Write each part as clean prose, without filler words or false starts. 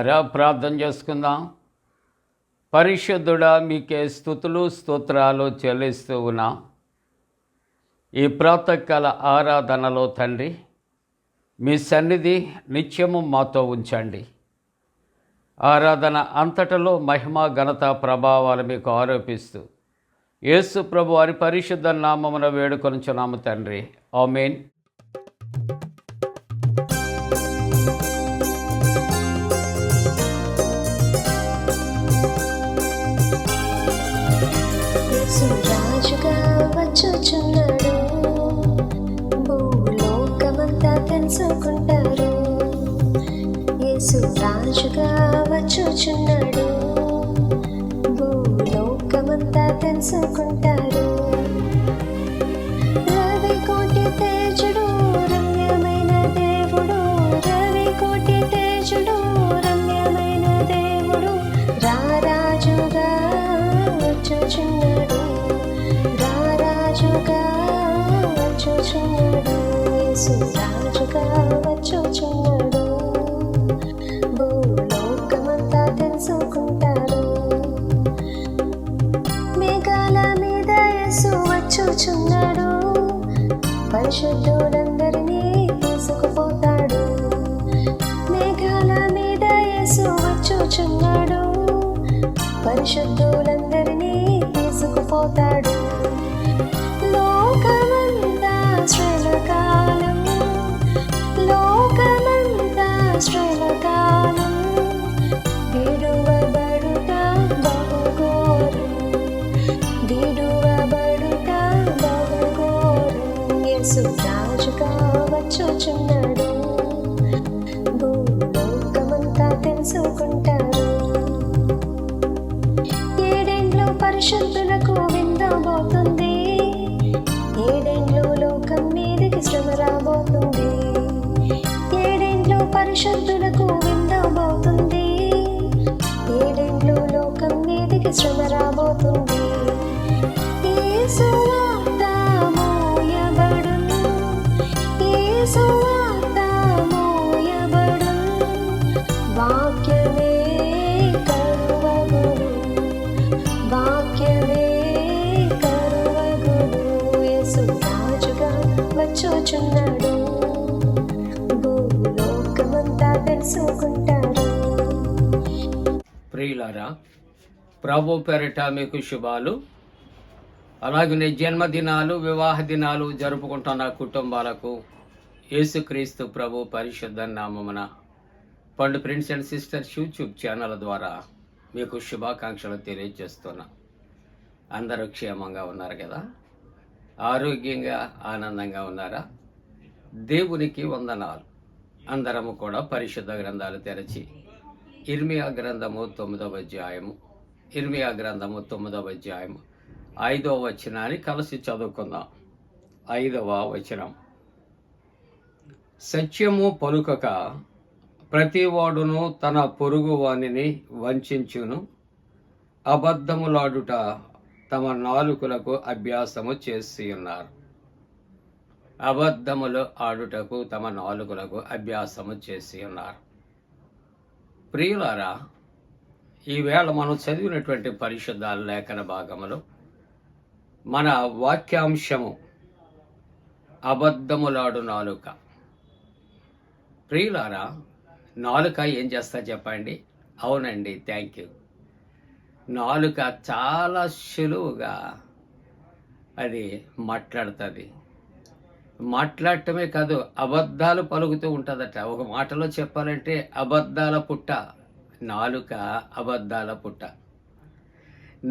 ప్రియులారా, ప్రార్థన చేసుకుందాం. పరిశుద్ధుడా, మీకే స్తుతులు స్తోత్రాలు చెల్లిస్తూ ఉన్నాం. ఈ ప్రాతకాల ఆరాధనలో తండ్రి, మీ సన్నిధి నిత్యము మాతో ఉంచండి. ఆరాధన అంతటలో మహిమ ఘనత ప్రభావాలు మీకు ఆరోపిస్తూ యేసు ప్రభు వారి పరిశుద్ధ నామమున వేడుకొనుచున్నాము తండ్రి. ఆమేన్. రాజుగా వచ్చుచున్నాడు, భూలోకమంతా తెలుసుకుంటారు. యేసు రాజుగా వచ్చుచున్నాడు, భూలోకమంతా తెలుసుకుంటారు. రవి కోటి తేజుడు, రమ్యమైన దేవుడు, రవి కోటి తేజుడు, రమ్యమైన దేవుడు, రారాజుగా వచ్చుచున్నాడు, రారాజుగా వచ్చుచున్నాడు. యేసు రాజుగా వచ్చుచున్నాడు, భూలోకమంతా తెలుసుకుంటారు. మేఘాల మీద యేసు వచ్చుచున్నాడు, పరిశుద్ధులందరినీ తీసుకుపోతాడు. మేఘాల మీద యేసు వచ్చుచున్నాడు, పరిశుద్ధులందరినీ తీసుకుపోతాడు. లోకమంతా శ్రమకాలం, లోకమంతా శ్రమకాలం, విడువబడుట బహుఘోరం, విడువబడుట బహుఘోరం. యేసు రాజుగా వచ్చుచున్నాడు, భూలోకమంతా తెలుసుకుంటారు. ఏడేండ్లు పరిశుద్ధులకు విందబోతుంది, ఏడేండ్లు లోకం మీదకి శ్రమ రాబోతుంది. ఏడేండ్లు పరిశుద్ధులకు విందబోతుంది, ఏడేండ్లు లోకం మీదకి శ్రమ రాబోతుంది. యేసు వార్త మోయబడును, యేసు వార్త మోయబడును, వాక్యమే కరువగును, వాక్యమే కరువగును. యేసు రాజుగా వచ్చుచున్నాడు, భూలోకమంతా తెలుసుకుంటారు. ప్రియులారా, ప్రభు పేరిట మీకు శుభాలు. అలాగనే జన్మదినాలు, వివాహ దినాలు జరుపుకుంటున్న కుటుంబాలకు యేసుక్రీస్తు ప్రభు పరిశుద్ధ నామమున పండు friends and sisters YouTube channel ద్వారా మీకు శుభాకాంక్షలు తెలియజేస్తున్నా. అందరూ క్షేమంగా ఉన్నారు కదా? ఆరోగ్యంగా ఆనందంగా ఉన్నారా? దేవునికి వందనాలు. అందరము కూడా పరిశుద్ధ గ్రంథాలు తెరచి ఇర్మియా గ్రంథము 9వ అధ్యాయము, ఇర్మియా గ్రంథము 9వ అధ్యాయము 5వ వచనాన్ని కలిసి చదువుకుందాం. 5వ వచనం. సత్యము పలుకక ప్రతివాడును తన పొరుగు వానిని వంచును, అబద్ధములాడుట తమ నాలుకలకు అభ్యాసము చేసి ఉన్నారు. అబద్ధములు ఆడుటకు తమ నాలుకలకు అభ్యాసము చేసి ఉన్నారు. ప్రియులారా, ఈవేళ మనం చదివినటువంటి పరిశుద్ధ లేఖన భాగములో మన వాక్యాంశము అబద్ధములాడు నాలుక. ప్రియులారా, నాలుక ఏం చేస్తా చెప్పండి? అవునండి, థ్యాంక్ యూ. నాలుక చాలా సులువుగా అది మాట్లాడుతుంది. మాట్లాడటమే కాదు, అబద్ధాలు పలుకుతూ ఉంటుందట. ఒక మాటలో చెప్పాలంటే అబద్ధాల పుట్ట నాలుక, అబద్ధాల పుట్ట.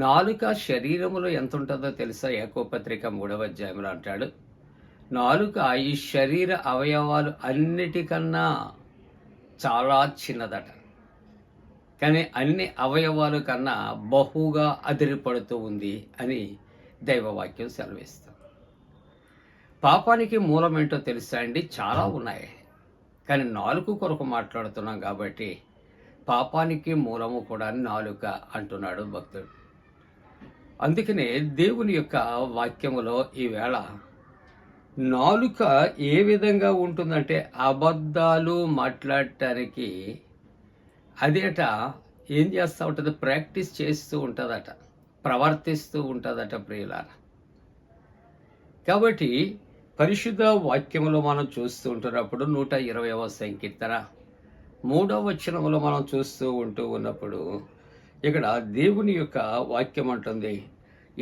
నాలుక శరీరములో ఎంత ఉంటుందో తెలుసా? యాకోబు-పత్రిక 3వ అధ్యాయంలో అంటాడు, నాలుక ఈ శరీర అవయవాలు అన్నిటికన్నా చాలా చిన్నదట, కానీ అన్ని అవయవాల కన్నా బహుగా అదిరిపడుతూ ఉంది అని దైవవాక్యం సెలవిస్తుంది. పాపానికి మూలం ఏంటో తెలుసా అండి? చాలా ఉన్నాయి, కానీ నాలుక కొరకు మాట్లాడుతున్నాం కాబట్టి పాపానికి మూలము కూడా నాలుక అంటున్నాడు భక్తుడు. అందుకనే దేవుని యొక్క వాక్యములో ఈవేళ నాలుక ఏ విధంగా ఉంటుందంటే అబద్ధాలు మాట్లాడటానికి అదేట ఏం చేస్తూ ఉంటుంది, ప్రాక్టీస్ చేస్తూ ఉంటుందట, ప్రవర్తిస్తూ ఉంటుందట ప్రియులారా. కాబట్టి పరిశుద్ధ వాక్యములో మనం చూస్తూ ఉంటున్నప్పుడు 120వ సంకీర్తన 3వ వచనములో మనం చూస్తూ ఉన్నప్పుడు ఇక్కడ దేవుని యొక్క వాక్యం అంటుంది,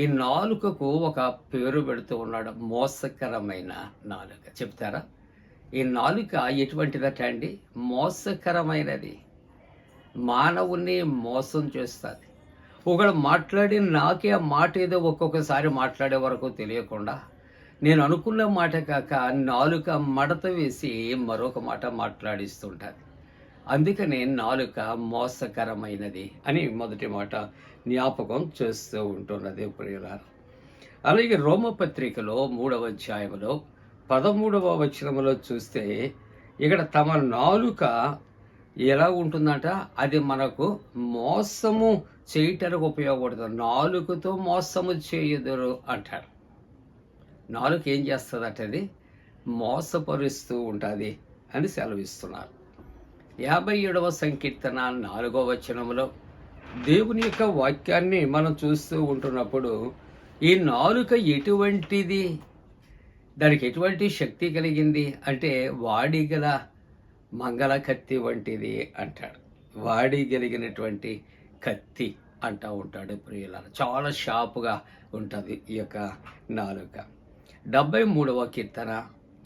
ఈ నాలుకకు ఒక పేరు పెడుతూ ఉన్నాడు, మోసకరమైన నాలుక. చెప్తారా? ఈ నాలుక ఎటువంటిదట అండి? మోసకరమైనది, మానవుని మోసం చేస్తుంది. ఒకడు మాట్లాడి నాకే ఆ మాట ఏదో ఒక్కొక్కసారి మాట్లాడే వరకు తెలియకుండా నేను అనుకున్న మాట కాక నాలుక మడత వేసి మరొక మాట మాట్లాడిస్తుంటుంది. అందుకనే నాలుక మోసకరమైనది అని మొదటి మాట జ్ఞాపకం చేస్తూ ఉంటున్నది ప్రియులారా. అలాగే రోమపత్రికలో 3వ అధ్యాయంలో 13వ వచనములో చూస్తే ఇక్కడ తమ నాలుక ఎలా ఉంటుందంట, అది మనకు మోసము చేయటానికి ఉపయోగపడుతుంది. నాలుకతో మోసము చేయుదురు అంటారు. నాలుక ఏం చేస్తుందట, అది మోసపరుస్తూ ఉంటుంది అని సెలవిస్తున్నారు. 57వ సంకీర్తన 4వ వచనములో దేవుని యొక్క వాక్యాన్ని మనం చూస్తూ ఉంటున్నప్పుడు ఈ నాలుక ఎటువంటిది, దానికి ఎటువంటి శక్తి కలిగింది అంటే వాడిగల మంగళ కత్తి వంటిది అంటాడు. వాడి కలిగినటువంటి కత్తి అంటూ ఉంటాడు ప్రియులారా. చాలా షార్ప్గా ఉంటుంది ఈ యొక్క నాలుక. 73వ కీర్తన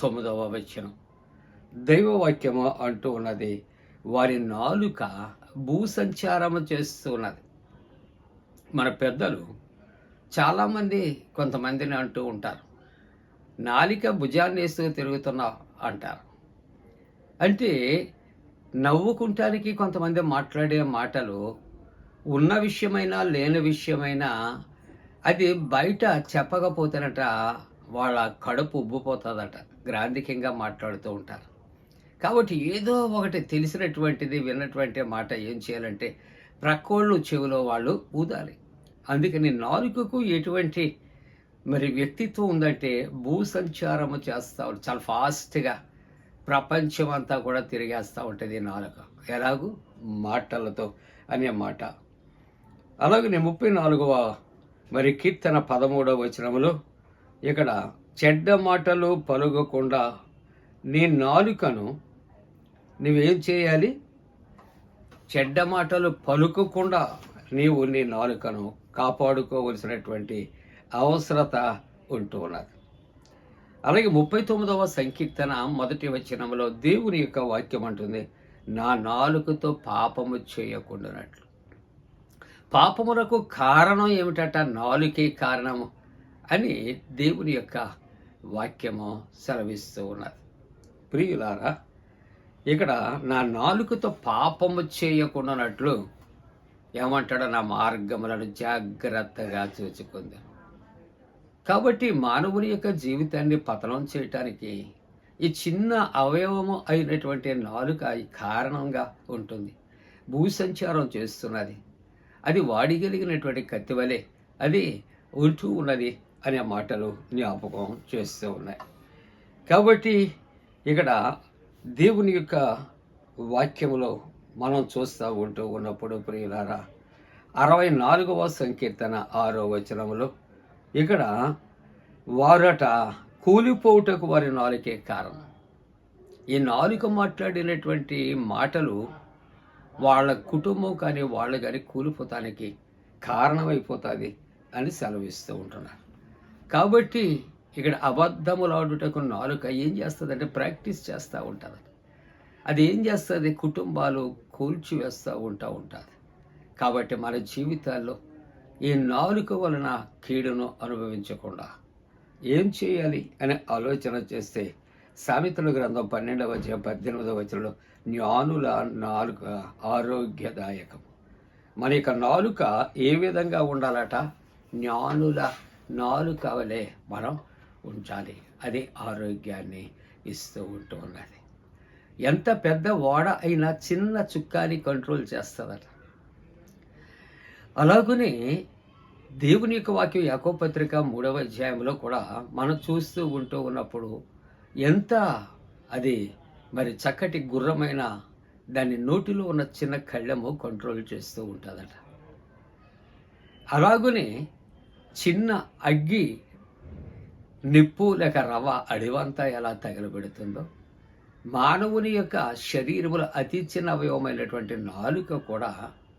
9వ వచనం దైవవాక్యము అంటూ ఉన్నది, వారి నాలుక భూసంచారము చేస్తూ ఉన్నది. మన పెద్దలు చాలామంది కొంతమందిని అంటూ ఉంటారు, నాలిక భుజాన్ని వేస్తూ తిరుగుతున్నావు అంటారు. అంటే నవ్వుకుంటానికి కొంతమంది మాట్లాడే మాటలు ఉన్న విషయమైనా లేని విషయమైనా అది బయట చెప్పకపోతేనట వాళ్ళ కడుపు ఉబ్బిపోతుందట, గ్రాంధికంగా మాట్లాడుతూ ఉంటారు. కాబట్టి ఏదో ఒకటి తెలిసినటువంటిది విన్నటువంటి మాట ఏం చేయాలంటే ప్రక్కోళ్ళు చెవిలో వాళ్ళు ఊదాలి. అందుకని నాలుకకు ఎటువంటి మరి వ్యక్తిత్వం ఉందంటే భూసంచారము చేస్తూ ఉంటుంది, చాలా ఫాస్ట్గా ప్రపంచం అంతా కూడా తిరిగేస్తూ ఉంటుంది నాలుక. ఎలాగూ మాటలతో అనే మాట. అలాగనే 34వ మరి కీర్తన 13వ వచనములో ఇక్కడ చెడ్డ మాటలు పలుకకుండా నీ నాలుకను నువ్వేం చేయాలి, చెడ్డ మాటలు పలుకకుండా నీవు నీ నాలుకను కాపాడుకోవలసినటువంటి అవసరత ఉంటూ ఉన్నది. అలాగే 39వ సంకీర్తన 1వ వచనంలో దేవుని యొక్క వాక్యం అంటుంది, నా నాలుకతో పాపము చేయకుండానట్లు. పాపమునకు కారణం ఏమిటట, నాలుకే కారణము అని దేవుని యొక్క వాక్యము సెలవిస్తూ ఉన్నది. ప్రియులారా, ఇక్కడ నా నాలుకతో పాపము చేయకుండానట్లు ఏమంటాడో, నా మార్గములను జాగ్రత్తగా చూచుకుంది. కాబట్టి మానవుని యొక్క జీవితాన్ని పతనం చేయటానికి ఈ చిన్న అవయవము అయినటువంటి నాలుక కారణంగా ఉంటుంది. భూసంచారం చేస్తున్నది, అది వాడిగలిగినటువంటి కత్తి వలె అది ఉంటూ ఉన్నది అనే మాటలు జ్ఞాపకం చేస్తూ ఉన్నాయి. కాబట్టి ఇక్కడ దేవుని యొక్క వాక్యములో మనం చూస్తూ ఉంటూ ఉన్నప్పుడు ప్రియులారా, 64వ సంకీర్తన 6వ వచనములో ఇక్కడ వారట కూలిపోవుటకు వారి నాలుకే కారణం. ఈ నాలుక మాట్లాడినటువంటి మాటలు వాళ్ళ కుటుంబం కానీ వాళ్ళు కానీ కూలిపోతానికి కారణమైపోతుంది అని సెలవిస్తూ ఉంటున్నారు. కాబట్టి ఇక్కడ అబద్ధములాడుటకు నాలుక ఏం చేస్తుందంటే ప్రాక్టీస్ చేస్తూ ఉంటుంది. అది ఏం చేస్తుంది, కుటుంబాలు కూల్చివేస్తూ ఉంటుంది. కాబట్టి మన జీవితాల్లో ఈ నాలుక వలన కీడును అనుభవించకుండా ఏం చేయాలి అనే ఆలోచన చేస్తే సామెతల గ్రంథం 12వ అధ్యాయం 18వ వచనంలో జ్ఞానుల నాలుక ఆరోగ్యదాయకం. మన యొక్క నాలుక ఏ విధంగా ఉండాలట, జ్ఞానుల నాలుక వలె మనం ఉంచాలి. అది ఆరోగ్యాన్ని ఇస్తూ ఉంటూ ఉన్నది. ఎంత పెద్ద ఓడ అయినా చిన్న చుక్కాని కంట్రోల్ చేస్తుందట. అలాగనే దేవుని యొక్క వాక్యం యాకోబు పత్రిక 3వ అధ్యాయంలో కూడా మనం చూస్తూ ఉంటూ ఉన్నప్పుడు ఎంత అది మరి చక్కటి గుర్రమైన దాని నోటిలో ఉన్న చిన్న కళ్ళెము కంట్రోల్ చేస్తూ ఉంటుందట. అలాగనే చిన్న అగ్గి నిప్పు లేక రవ అడివంతా ఎలా తగలబెడుతుందో, మానవుని యొక్క శరీరములో అతి చిన్న అవయవమైనటువంటి నాలుక కూడా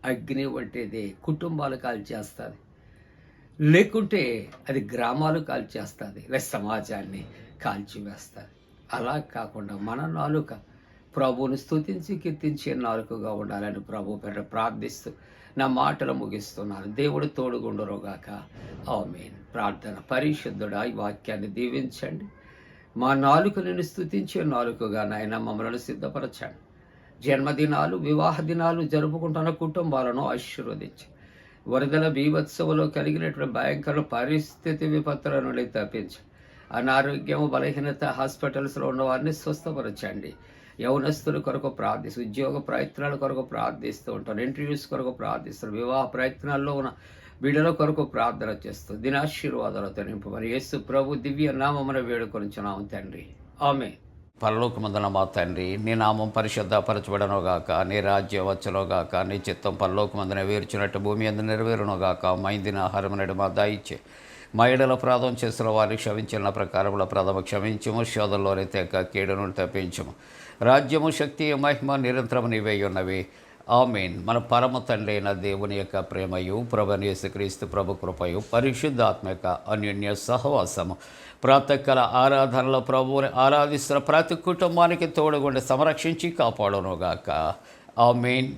అగ్ని వంటిది కుటుంబాలు కాల్చేస్తుంది, లేకుంటే అది గ్రామాలు కాల్చేస్తుంది, లేదా సమాజాన్ని కాల్చివేస్తుంది. అలా కాకుండా మన నాలుక ప్రభువుని స్తుతించి కీర్తించే నాలుకగా ఉండాలని ప్రభు పేర ప్రార్థిస్తూ నా మాటలు ముగిస్తున్నాను. దేవుడు తోడుగుండురుగాక. ఆమేన్. ప్రార్థన. పరిశుద్ధుడా, ఈ వాక్యాన్ని దీవించండి. మా నాలుక నిన్ను స్తుతించే నాలుకగా నాయన మమ్మల్ని సిద్ధపరచండి. జన్మదినాలు, వివాహ దినాలు జరుపుకుంటున్న కుటుంబాలను ఆశీర్వదించి, వరదల బీభత్సవలో కలిగినటువంటి భయంకర పరిస్థితి విపత్తుల నుండి తప్పించి, అనారోగ్యము, బలహీనత, హాస్పిటల్స్లో ఉన్న వారిని స్వస్థపరచండి. యవనస్తుల కొరకు ప్రార్థిస్తూ, ఉద్యోగ ప్రయత్నాల కొరకు ప్రార్థిస్తూ ఉంటాను, ఇంటర్వ్యూస్ కొరకు ప్రార్థిస్తాను, వివాహ ప్రయత్నాల్లో ఉన్న బిడ్డల కొరకు ప్రార్థన చేస్తూ దినాశీర్వాదాలతో నింపమని యేసు ప్రభు దివ్య నామమున వేడుకొనుచున్నాము తండ్రి. ఆమేన్. పరలోకమందున మా తండ్రి, నీ నామం పరిశుద్ధపరచబడనుగాక, నీ రాజ్యం వచ్చునుగాక, నీ చిత్తం పరలోకమందున వేర్చినట్టు భూమి అందు నెరవేరునుగాక. మా ఇందిన ఆహారం నేడు మా దయచే, మా ఎడల అపరాధం చేసిన వారిని క్షమించిన ప్రకారముల ప్రథమ క్షమించము, శోధంలోనే తెక్క కీడు నుండి తప్పించము. రాజ్యము, శక్తి, మహిమ నిరంతరము నీవే ఉన్నవి. ఆమేన్. మన పరమ తండ్రి అయిన దేవుని యొక్క ప్రేమయు, ప్రభువైన యేసుక్రీస్తు ప్రభు కృపయు, పరిశుద్ధాత్మక అన్యోన్య సహవాసము, ప్రాతకాల ఆరాధనలో ప్రభువుని ఆరాధిస్తున్న ప్రతి కుటుంబానికి తోడుగుండి సంరక్షించి కాపాడునుగాక. ఆమేన్.